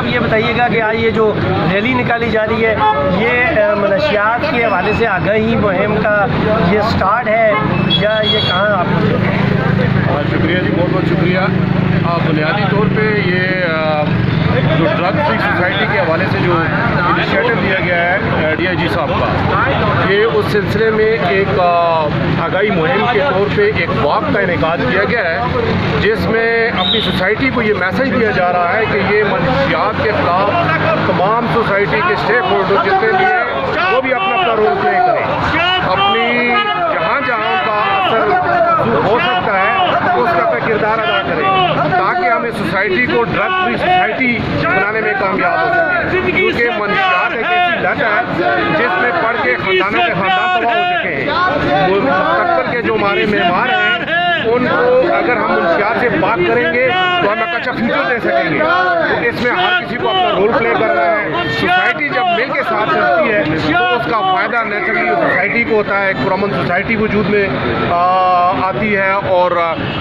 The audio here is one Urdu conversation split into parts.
یہ بتائیے گا کہ آج یہ جو ریلی نکالی جا رہی ہے یہ منشیات کے حوالے سے آگاہی مہم کا یہ سٹارٹ ہے یا یہ کہاں آپ کو؟ شکریہ جی، بہت بہت شکریہ۔ بنیادی طور پہ یہ جو ڈرگ فری سوسائٹی کے حوالے سے جو انیشیٹو دیا گیا ہے ڈی آئی جی صاحب کا، یہ اس سلسلے میں ایک آگاہی مہم کے طور پہ ایک واک کا انعقاد کیا گیا ہے، جس میں اپنی سوسائٹی کو یہ میسج دیا جا رہا ہے کہ یہ منشیات کے خلاف تمام سوسائٹی کے اسٹیک ہولڈر جتنے بھی ہیں وہ بھی اپنا اپنا رول پلے کریں، اپنی جہاں جہاں کا اثر ہو سکتا ہے اس کا اپنا کردار ادا کریں، تاکہ ہمیں سوسائٹی کو ڈرگ فری سوسائٹی بنانے میں کامیاب ہو سکے، کیونکہ منشیات ایک ایسی لت ہے جس میں پڑھ کے خاندانوں کے خاندان تباہ ہو چکے ہیں۔ مستقبل کے جو ہمارے معمار ہیں ان کو اگر ہم منشیات سے بات کریں گے تو ہم ایک اچھا فیوچر دے سکیں گے، تو اس میں ہر کسی کو اپنا رول پلے کرنا ہے۔ سوسائٹی جب مل کے ساتھ چلتی ہے تو اس کا فائدہ نیچرلی سوسائٹی کو ہوتا ہے، ایک پرامن سوسائٹی وجود میں آتی ہے، اور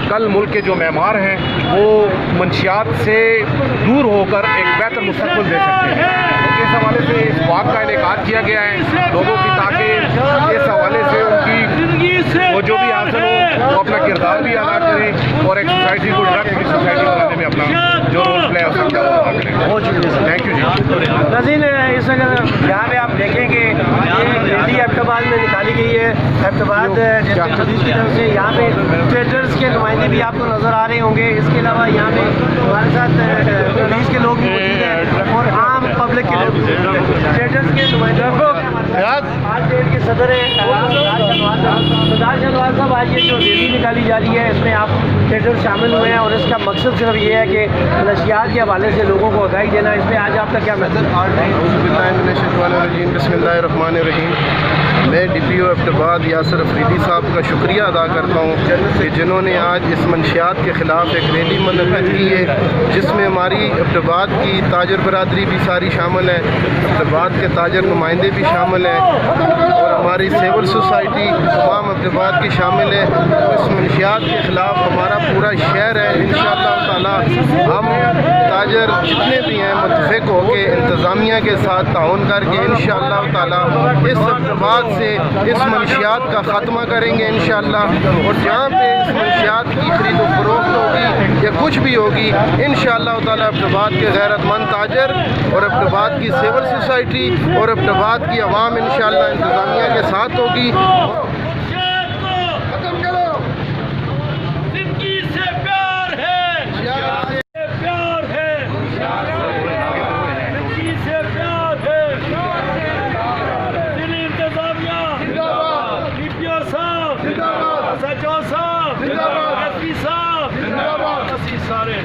کل ملک کے جو معمار ہیں وہ منشیات سے دور ہو کر ایک بہتر مستقبل دے سکتے ہیں۔ اس حوالے سے اس واک کا انعقاد کیا گیا ہے لوگوں کی، تاکہ اس حوالے سے ان کی وہ جو بھی حاصل ہو وہ اپنا کردار بھی ادا کریں اور ایک سوسائٹی کو ڈرگ فری سوسائٹی بنانے میں اپنا جو رول پلے ہو سکتا ہے وہ ادا کریں۔ بہت شکریہ سر، تھینک یو جی۔ ناظرین، اس وقت یہاں پہ آپ دیکھیں کہ یہ ریلی ایبٹ آباد میں نکالی گئی ہے، ایبٹ آباد ڈسٹرکٹ پولیس کی طرف سے۔ یہاں پہ ٹریڈرز کے نمائندے بھی آپ کو نظر آ رہے ہوں گے، اس کے علاوہ یہاں پہ ہمارے ساتھ پولیس کے لوگ بھی موجود ہیں اور عام پبلک کے لوگ بھی موجود ہیں۔ ٹریڈرز کے نمائندے آج ڈیٹ کے صدر ہیں سردار شہنواز صاحب، آج یہ جو ریلی نکالی جا رہی ہے اس میں آپ ٹریڈر شامل ہوئے ہیں اور اس کا مقصد صرف یہ ہے کہ منشیات کے حوالے سے لوگوں کو آگاہی دینا۔ اس میں آج آپ کا کیا میسج؟ بسم اللہ الرحمن الرحیم۔ میں ڈی پی او ایبٹ آباد یاسر افریدی صاحب کا شکریہ ادا کرتا ہوں کہ جنہوں نے آج اس منشیات کے خلاف ایک ریلی منعقد کی ہے، جس میں ہماری ایبٹ آباد کی تاجر برادری بھی ساری شامل ہے، ایبٹ آباد کے تاجر نمائندے بھی شامل ہیں اور ہماری سول سوسائٹی تمام ایبٹ آباد کی شامل ہے۔ اس منشیات کے خلاف ہمارا پورا شہر ہے، انشاءاللہ تعالی ہم تاجر جتنے بھی ہیں متفق ہو کے انتظامیہ کے ساتھ تعاون کر کے انشاءاللہ تعالی اس ایبٹ آباد سے اس منشیات کا خاتمہ کریں گے انشاءاللہ، اور جہاں پہ اس منشیات کی خرید و فروخت ہوگی یا کچھ بھی ہوگی انشاءاللہ تعالی ایبٹ آباد کے غیرت مند تاجر اور ایبٹ آباد کی سول سوسائٹی اور ایبٹ آباد کی عوام انشاءاللہ انتظامیہ کے ساتھ ہوگی۔ سارے